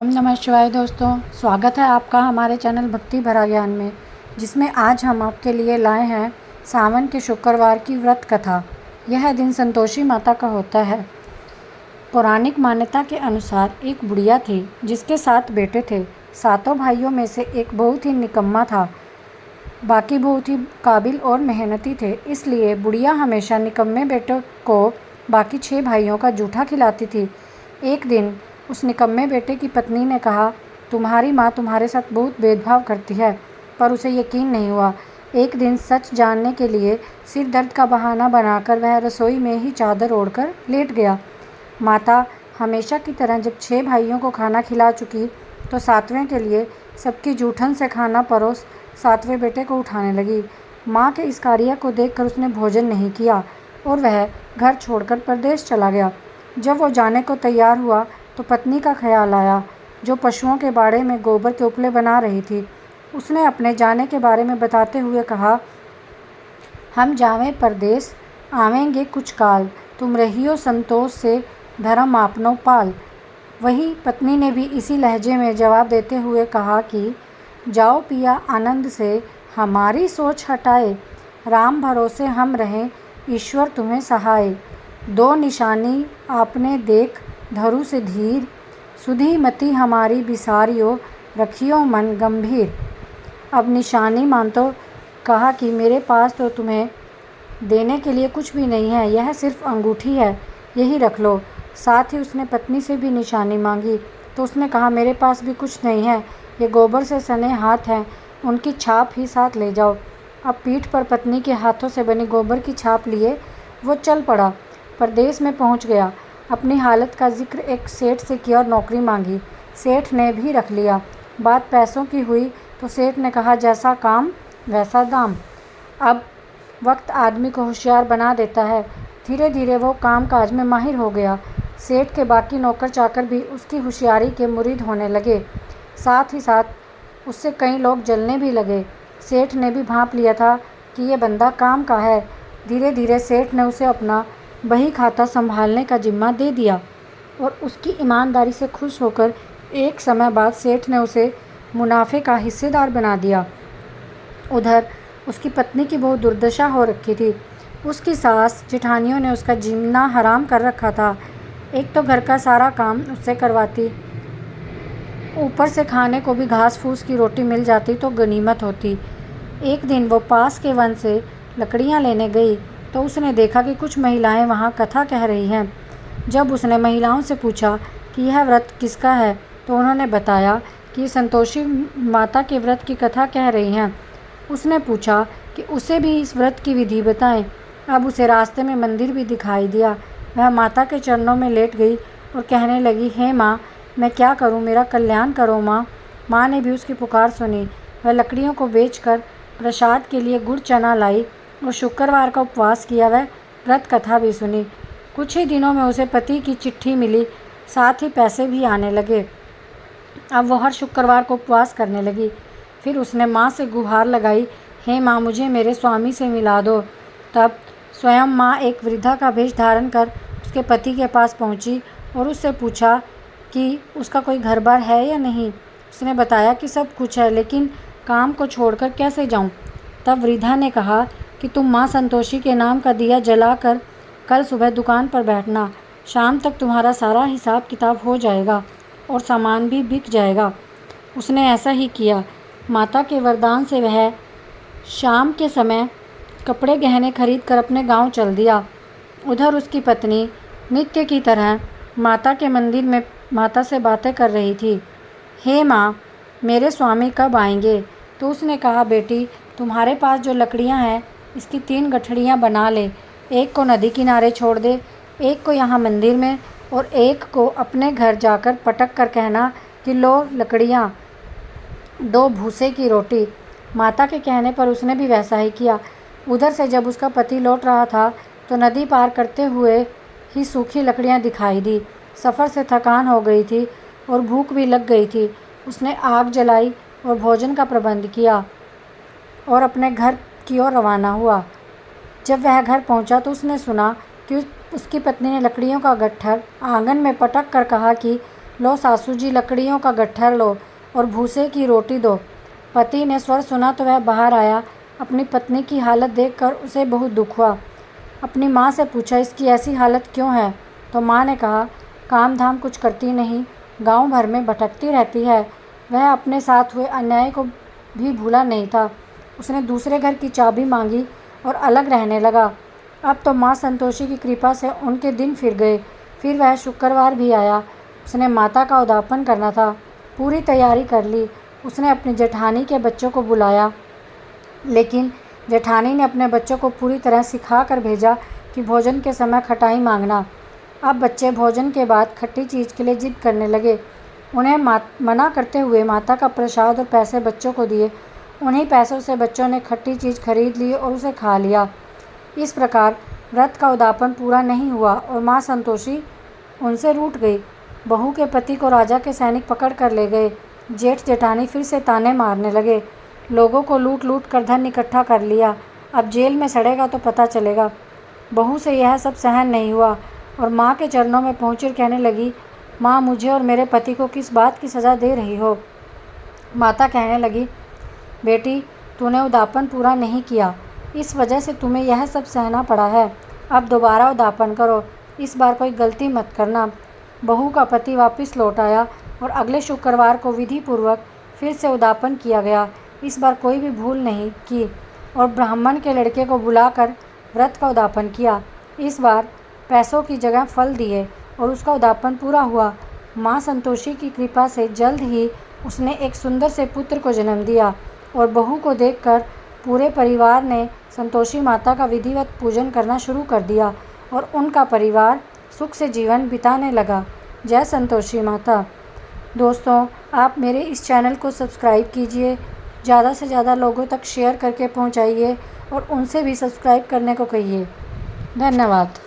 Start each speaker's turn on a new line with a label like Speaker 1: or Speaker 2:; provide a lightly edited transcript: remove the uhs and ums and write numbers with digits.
Speaker 1: ओम नमः शिवाय दोस्तों, स्वागत है आपका हमारे चैनल भक्ति भरा ज्ञान में, जिसमें आज हम आपके लिए लाए हैं सावन के शुक्रवार की व्रत कथा। यह दिन संतोषी माता का होता है। पौराणिक मान्यता के अनुसार एक बुढ़िया थी जिसके 7 बेटे थे। सातों भाइयों में से एक बहुत ही निकम्मा था, बाकी बहुत ही काबिल और मेहनती थे। इसलिए बुढ़िया हमेशा निकम्मे बेटों को बाकी 6 भाइयों का जूठा खिलाती थी। एक दिन उस निकम्मे बेटे की पत्नी ने कहा, तुम्हारी माँ तुम्हारे साथ बहुत भेदभाव करती है, पर उसे यकीन नहीं हुआ। एक दिन सच जानने के लिए सिर दर्द का बहाना बनाकर वह रसोई में ही चादर ओढ़कर लेट गया। माता हमेशा की तरह जब 6 भाइयों को खाना खिला चुकी तो 7वें के लिए सबकी जूठन से खाना परोस 7वें बेटे को उठाने लगी। माँ के इस कार्य को देखकर उसने भोजन नहीं किया और वह घर छोड़कर परदेश चला गया। जब वो जाने को तैयार हुआ तो पत्नी का ख्याल आया, जो पशुओं के बाड़े में गोबर के उपले बना रही थी। उसने अपने जाने के बारे में बताते हुए कहा, हम जावें परदेस, आवेंगे कुछ काल, तुम रहियो संतोष से धर्म आपनो पाल। वही पत्नी ने भी इसी लहजे में जवाब देते हुए कहा कि जाओ पिया आनंद से, हमारी सोच हटाए, राम भरोसे हम रहें, ईश्वर तुम्हें सहाय। 2 निशानी आपने देख, धरु से धीर, सुधी मति हमारी बिसारियो, रखियो मन गंभीर। अब निशानी मानतो कहा कि मेरे पास तो तुम्हें देने के लिए कुछ भी नहीं है, यह सिर्फ अंगूठी है, यही रख लो। साथ ही उसने पत्नी से भी निशानी मांगी तो उसने कहा, मेरे पास भी कुछ नहीं है, ये गोबर से सने हाथ हैं, उनकी छाप ही साथ ले जाओ। अब पीठ पर पत्नी के हाथों से बनी गोबर की छाप लिए वो चल पड़ा। परदेश में पहुंच गया। अपनी हालत का जिक्र एक सेठ से किया और नौकरी मांगी। सेठ ने भी रख लिया। बात पैसों की हुई तो सेठ ने कहा, जैसा काम वैसा दाम। अब वक्त आदमी को होशियार बना देता है। धीरे धीरे वो काम काज में माहिर हो गया। सेठ के बाकी नौकर चाकर भी उसकी होशियारी के मुरीद होने लगे। साथ ही साथ उससे कई लोग जलने भी लगे। सेठ ने भी भांप लिया था कि ये बंदा काम का है। धीरे धीरे सेठ ने उसे अपना बही खाता संभालने का जिम्मा दे दिया और उसकी ईमानदारी से खुश होकर एक समय बाद सेठ ने उसे मुनाफे का हिस्सेदार बना दिया। उधर उसकी पत्नी की बहुत दुर्दशा हो रखी थी। उसकी सास जेठानियों ने उसका जीना हराम कर रखा था। एक तो घर का सारा काम उससे करवाती, ऊपर से खाने को भी घास फूस की रोटी मिल जाती तो गनीमत होती। एक दिन वो पास के वन से लकड़ियाँ लेने गई तो उसने देखा कि कुछ महिलाएं वहाँ कथा कह रही हैं। जब उसने महिलाओं से पूछा कि यह व्रत किसका है तो उन्होंने बताया कि संतोषी माता के व्रत की कथा कह रही हैं। उसने पूछा कि उसे भी इस व्रत की विधि बताएं। अब उसे रास्ते में मंदिर भी दिखाई दिया। वह माता के चरणों में लेट गई और कहने लगी, हे माँ, मैं क्या करूँ, मेरा कल्याण करो माँ। माँ ने भी उसकी पुकार सुनी। वह लकड़ियों को बेचकर प्रसाद के लिए गुड़ चना लाई और शुक्रवार का उपवास किया। वह व्रत कथा भी सुनी। कुछ ही दिनों में उसे पति की चिट्ठी मिली, साथ ही पैसे भी आने लगे। अब वह हर शुक्रवार को उपवास करने लगी। फिर उसने माँ से गुहार लगाई, हे माँ, मुझे मेरे स्वामी से मिला दो। तब स्वयं माँ एक वृद्धा का वेश धारण कर उसके पति के पास पहुँची और उससे पूछा कि उसका कोई घर बार है या नहीं। उसने बताया कि सब कुछ है, लेकिन काम को छोड़कर कैसे जाऊँ। तब वृद्धा ने कहा कि तुम माँ संतोषी के नाम का दिया जलाकर कल सुबह दुकान पर बैठना। शाम तक तुम्हारा सारा हिसाब किताब हो जाएगा और सामान भी बिक जाएगा। उसने ऐसा ही किया। माता के वरदान से वह शाम के समय कपड़े गहने खरीद कर अपने गांव चल दिया। उधर उसकी पत्नी नित्य की तरह माता के मंदिर में माता से बातें कर रही थी। हे माँ, मेरे स्वामी कब आएंगे? तो उसने कहा, बेटी, तुम्हारे पास जो लकड़ियाँ हैं इसकी 3 गठड़ियाँ बना ले। एक को नदी किनारे छोड़ दे, एक को यहाँ मंदिर में और एक को अपने घर जाकर पटक कर कहना कि लो लकड़ियाँ, 2 भूसे की रोटी। माता के कहने पर उसने भी वैसा ही किया। उधर से जब उसका पति लौट रहा था तो नदी पार करते हुए ही सूखी लकड़ियाँ दिखाई दी। सफ़र से थकान हो गई थी और भूख भी लग गई थी। उसने आग जलाई और भोजन का प्रबंध किया और अपने घर की ओर रवाना हुआ। जब वह घर पहुंचा तो उसने सुना कि उसकी पत्नी ने लकड़ियों का गट्ठर आंगन में पटक कर कहा कि लो सासू जी लकड़ियों का गट्ठर लो और भूसे की रोटी दो। पति ने स्वर सुना तो वह बाहर आया। अपनी पत्नी की हालत देखकर उसे बहुत दुख हुआ। अपनी माँ से पूछा, इसकी ऐसी हालत क्यों है? तो माँ ने कहा, काम धाम कुछ करती नहीं, गांव भर में भटकती रहती है। वह अपने साथ हुए अन्याय को भी भूला नहीं था। उसने दूसरे घर की चाबी मांगी और अलग रहने लगा। अब तो माँ संतोषी की कृपा से उनके दिन फिर गए। फिर वह शुक्रवार भी आया। उसने माता का उद्यापन करना था। पूरी तैयारी कर ली। उसने अपनी जेठानी के बच्चों को बुलाया, लेकिन जेठानी ने अपने बच्चों को पूरी तरह सिखा कर भेजा कि भोजन के समय खटाई मांगना। अब बच्चे भोजन के बाद खट्टी चीज़ के लिए जिद करने लगे। उन्हें मना करते हुए माता का प्रसाद और पैसे बच्चों को दिए। उन्हीं पैसों से बच्चों ने खट्टी चीज़ खरीद ली और उसे खा लिया। इस प्रकार व्रत का उद्यापन पूरा नहीं हुआ और माँ संतोषी उनसे रूठ गई। बहू के पति को राजा के सैनिक पकड़ कर ले गए। जेठ जेठानी फिर से ताने मारने लगे। लोगों को लूट लूट कर धन इकट्ठा कर लिया। अब जेल में सड़ेगा तो पता चलेगा। बहू से यह सब सहन नहीं हुआ और माँ के चरणों में पहुँचकर कहने लगी, माँ, मुझे और मेरे पति को किस बात की सज़ा दे रही हो? माता कहने लगी, बेटी, तूने उद्यापन पूरा नहीं किया, इस वजह से तुम्हें यह सब सहना पड़ा है। अब दोबारा उद्यापन करो, इस बार कोई गलती मत करना। बहू का पति वापस लौट आया और अगले शुक्रवार को विधि पूर्वक फिर से उद्यापन किया गया। इस बार कोई भी भूल नहीं की और ब्राह्मण के लड़के को बुलाकर व्रत का उद्यापन किया। इस बार पैसों की जगह फल दिए और उसका उद्यापन पूरा हुआ। माँ संतोषी की कृपा से जल्द ही उसने एक सुंदर से पुत्र को जन्म दिया और बहू को देखकर पूरे परिवार ने संतोषी माता का विधिवत पूजन करना शुरू कर दिया और उनका परिवार सुख से जीवन बिताने लगा। जय संतोषी माता। दोस्तों, आप मेरे इस चैनल को सब्सक्राइब कीजिए, ज़्यादा से ज़्यादा लोगों तक शेयर करके पहुंचाइए और उनसे भी सब्सक्राइब करने को कहिए। धन्यवाद।